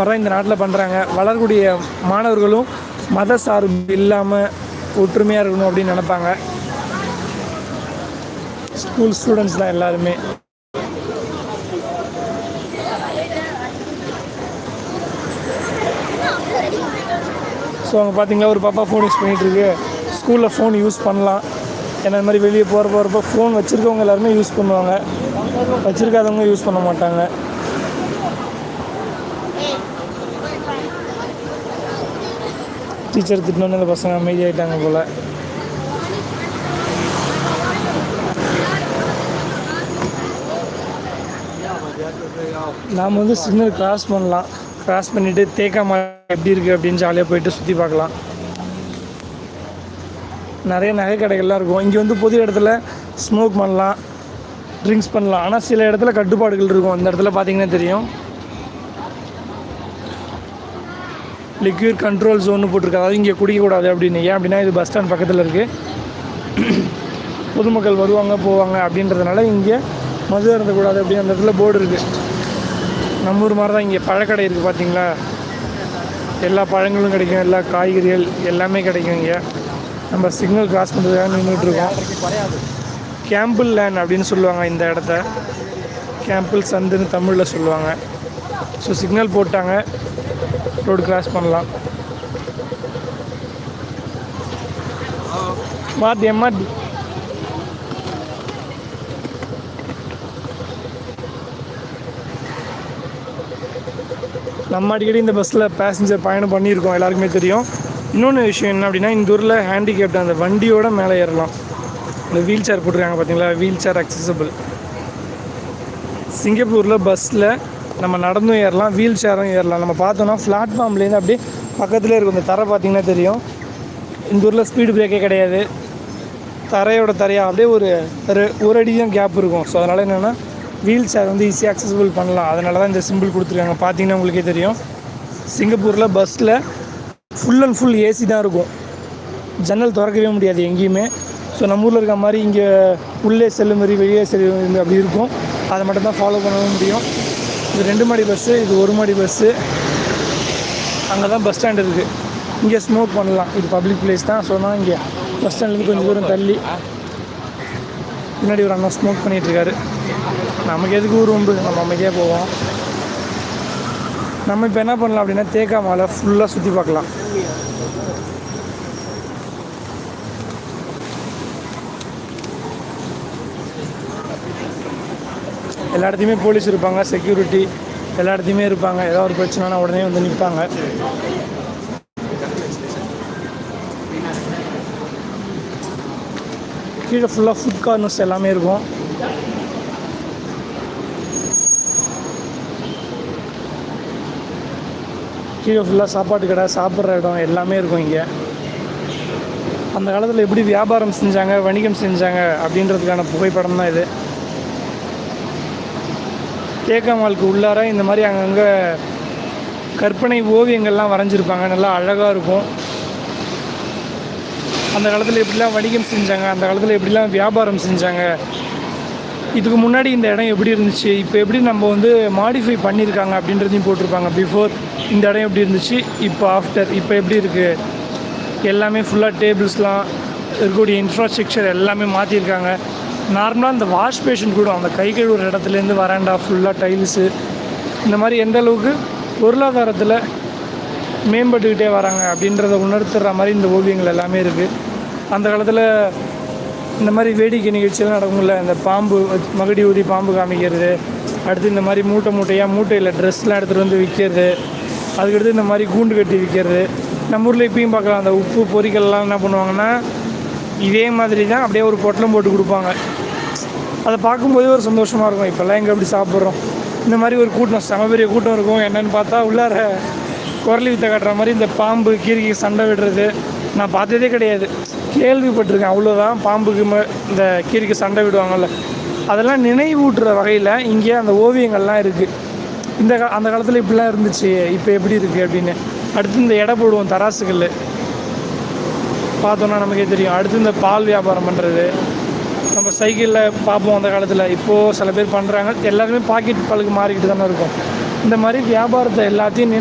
மாதிரி இந்த நாட்டில் பண்ணுறாங்க. வளரக்கூடிய மாணவர்களும் மத சார்பு இல்லாமல் ஒற்றுமையாக இருக்கணும் அப்படின்னு நினைப்பாங்க. ஸ்கூல் ஸ்டூடெண்ட்ஸ் தான் எல்லாருமே. ஸோ அங்கே பார்த்தீங்களா ஒரு பாப்பா ஃபோன் யூஸ் பண்ணிகிட்ருக்கு. ஸ்கூலில் ஃபோன் யூஸ் பண்ணலாம். ஏன்னா இந்த மாதிரி வெளியே போகிறப்ப ஃபோன் வச்சுருக்கவங்க எல்லாருமே யூஸ் பண்ணுவாங்க, வச்சுருக்காதவங்க யூஸ் பண்ண மாட்டாங்க. டீச்சர் திட்டினோன்னு அந்த பசங்க அமைதியாகிட்டாங்க போல். நாம் வந்து சிக்னல் கிராஸ் பண்ணலாம். கிராஸ் பண்ணிவிட்டு தேக்காம எப்படி இருக்குது அப்படின்னு ஜாலியாக போயிட்டு சுற்றி பார்க்கலாம். நிறைய நகை கடைகள்லாம் இருக்கும். இங்கே வந்து பொது இடத்துல ஸ்மோக் பண்ணலாம், ட்ரிங்க்ஸ் பண்ணலாம். ஆனால் சில இடத்துல கட்டுப்பாடுகள் இருக்கும். அந்த இடத்துல பார்த்தீங்கன்னா தெரியும், லிக்யூர் கண்ட்ரோல் ஜோன்னு போட்டிருக்கு. அதாவது இங்கே குடிக்கக்கூடாது அப்படின்னு. ஏன் அப்படின்னா இது பஸ் ஸ்டாண்ட் பக்கத்தில் இருக்குது. பொதுமக்கள் வருவாங்க போவாங்க அப்படின்றதுனால இங்கே மது அருந்தக்கூடாது அப்படின்னு அந்த இடத்துல போர்டு இருக்குது. நம்ம ஊர் மாதிரி தான் இங்கே பழக்கடை இருக்குது பார்த்தீங்களா. எல்லா பழங்களும் கிடைக்கும், எல்லா காய்கறிகள் எல்லாமே கிடைக்கும். இங்கே நம்ம சிக்னல் கிராஸ் பண்ணுறதுக்காக நின்றுட்டுருக்கோம். கேம்பிள் லேண்ட் அப்படின்னு சொல்லுவாங்க இந்த இடத்த. கேம்பிள் சந்துன்னு தமிழில் சொல்லுவாங்க. ஸோ சிக்னல் போட்டாங்க, ரோடு கிராஸ் பண்ணலாம். மாற்றி எம்மாட்டி நம்ம அடிக்கடி இந்த பஸ்ஸில் பேசஞ்சர் பயணம் பண்ணியிருக்கோம், எல்லாருக்குமே தெரியும். இன்னொன்று விஷயம் என்ன அப்படின்னா, இந்த ஊரில் ஹேண்டிகேப்ட் அந்த வண்டியோட மேலே ஏறலாம். இந்த வீல் சேர் போட்டிருக்காங்க பார்த்தீங்களா, வீல் சேர் அக்சசபிள். சிங்கப்பூரில் பஸ்ஸில் நம்ம நடந்தும் ஏறலாம், வீல் சேரும் ஏறலாம். நம்ம பார்த்தோன்னா பிளாட்ஃபார்ம்லேருந்து அப்படியே பக்கத்துலேயே இருக்கும். இந்த தரை பார்த்திங்கன்னா தெரியும். இந்த ஊரில் ஸ்பீடு பிரேக்கே கிடையாது. தரையோட தரையாக அப்படியே ஒரு அடி தான் கேப் இருக்கும். ஸோ அதனால் என்னென்னா வீல் சேர் வந்து ஈஸியாக அக்சசபிள் பண்ணலாம். அதனால தான் இந்த சிம்பிள் கொடுத்துருக்காங்க. பார்த்தீங்கன்னா உங்களுக்கே தெரியும், சிங்கப்பூரில் பஸ்ஸில் ஃபுல் அண்ட் ஃபுல் ஏசி தான் இருக்கும். ஜன்னல் திறக்கவே முடியாது எங்கேயுமே. ஸோ நம்ம ஊரில் இருக்க மாதிரி இங்கே உள்ளே செல்லும் மாதிரி வெளியே செல்லும் அப்படி இருக்கும். அதை மட்டும் தான் ஃபாலோ பண்ணவும் முடியும். இது 2 மாடி பஸ்ஸு, இது 1 மாடி பஸ்ஸு. அங்கே தான் பஸ் ஸ்டாண்ட் இருக்குது. இங்கே ஸ்மோக் பண்ணலாம். இது பப்ளிக் பிளேஸ் தான். சொன்னால் இங்கே பஸ் ஸ்டாண்ட்லேருந்து கொஞ்சம் தூரம் தள்ளி முன்னாடி ஒரு அண்ணா ஸ்மோக் பண்ணிகிட்ருக்காரு. நமக்கு எதுக்கு ஊர் உண்டு, நம்ம அமைதியாக போவோம். நம்ம இப்போ என்ன பண்ணலாம் அப்படின்னா, தேக்காமலை ஃபுல்லாக சுற்றி பார்க்கலாம். எல்லா இடத்தையுமே போலீஸ் இருப்பாங்க, செக்யூரிட்டி எல்லா இடத்தையுமே இருப்பாங்க. ஏதாவது ஒரு பிரச்சனைனா உடனே வந்து நிற்பாங்க. கீழே ஃபுல்லாக ஃபுட் கார்னர்ஸ் எல்லாமே இருக்கும். கீழே ஃபுல்லாக சாப்பாட்டு கடை, சாப்பிட்ற இடம் எல்லாமே இருக்கும். இங்கே அந்த காலத்தில் எப்படி வியாபாரம் செஞ்சாங்க, வணிகம் செஞ்சாங்க அப்படின்றதுக்கான புகைப்படம் தான் இது. தேக்கமாலுக்கு உள்ளார இந்த மாதிரி அங்கங்கே கற்பனை ஓவியங்கள்லாம் வரைஞ்சிருப்பாங்க. நல்லா அழகாக இருக்கும். அந்த காலத்தில் எப்படிலாம் வணிகம் செஞ்சாங்க, அந்த காலத்தில் எப்படிலாம் வியாபாரம் செஞ்சாங்க, இதுக்கு முன்னாடி இந்த இடம் எப்படி இருந்துச்சு, இப்போ எப்படி நம்ம வந்து மாடிஃபை பண்ணியிருக்காங்க அப்படின்றதையும் போட்டிருப்பாங்க. பிஃபோர் இந்த இடம் எப்படி இருந்துச்சு, இப்போ ஆஃப்டர் இப்போ எப்படி இருக்குது, எல்லாமே ஃபுல்லாக டேபிள்ஸ்லாம் இருக்கக்கூடிய இன்ஃப்ராஸ்ட்ரக்சர் எல்லாமே மாற்றிருக்காங்க. நார்மலாக இந்த வாஷ் பேஷன் கூட அந்த கை கழுவுற இடத்துலேருந்து வராண்டா ஃபுல்லாக டைல்ஸு, இந்த மாதிரி எந்த அளவுக்கு பொருளாதாரத்தில் மேம்பட்டுக்கிட்டே வராங்க அப்படின்றத உணர்த்துற மாதிரி இந்த ஓவியங்கள் எல்லாமே இருக்குது. அந்த காலத்தில் இந்த மாதிரி வேடிக்கை நிகழ்ச்சியெல்லாம் நடக்கும்ல, இந்த பாம்பு மகடி ஊதி பாம்பு காமிக்கிறது, அடுத்து இந்த மாதிரி மூட்டையாக மூட்டையில் ட்ரெஸ்லாம் எடுத்துகிட்டு வந்து விற்கிறது, அதுக்கடுத்து இந்த மாதிரி கூண்டு கட்டி விற்கிறது. நம்ம ஊரில் இப்பயும் பார்க்கலாம், அந்த உப்பு பொரிக்கல்லாம் என்ன பண்ணுவாங்கன்னா இதே மாதிரி தான் அப்படியே ஒரு பொட்டலம் போட்டு கொடுப்பாங்க. அதை பார்க்கும்போதே ஒரு சந்தோஷமாக இருக்கும். இப்போல்லாம் எங்கே எப்படி சாப்பிட்றோம், இந்த மாதிரி ஒரு கூட்டம், செம பெரிய கூட்டம் இருக்கும். என்னென்னு பார்த்தா உள்ளார குரலி வித்தை காட்டுற மாதிரி இந்த பாம்பு கீரிக்கு சண்டை விடுறது நான் பார்த்ததே கிடையாது, கேள்விப்பட்டிருக்கேன் அவ்வளோதான். பாம்புக்கு இந்த கீரிக்கு சண்டை விடுவாங்கள்ல, அதெல்லாம் நினைவூட்டுற வகையில் இங்கே அந்த ஓவியங்கள்லாம் இருக்குது. அந்த காலத்தில் இப்படிலாம் இருந்துச்சு, இப்போ எப்படி இருக்குது அப்படின்னு. அடுத்து இந்த எடை போடுவோம், தராசுகள் பார்த்தோன்னா நமக்கே தெரியும். அடுத்து இந்த பால் வியாபாரம் பண்ணுறது நம்ம சைக்கிளில் பார்ப்போம் அந்த காலத்தில். இப்போது சில பேர் பண்ணுறாங்க. எல்லாருமே பாக்கெட் பாலுக்கு மாறிக்கிட்டு தானே இருக்கும். இந்த மாதிரி வியாபாரத்தை எல்லாத்தையும்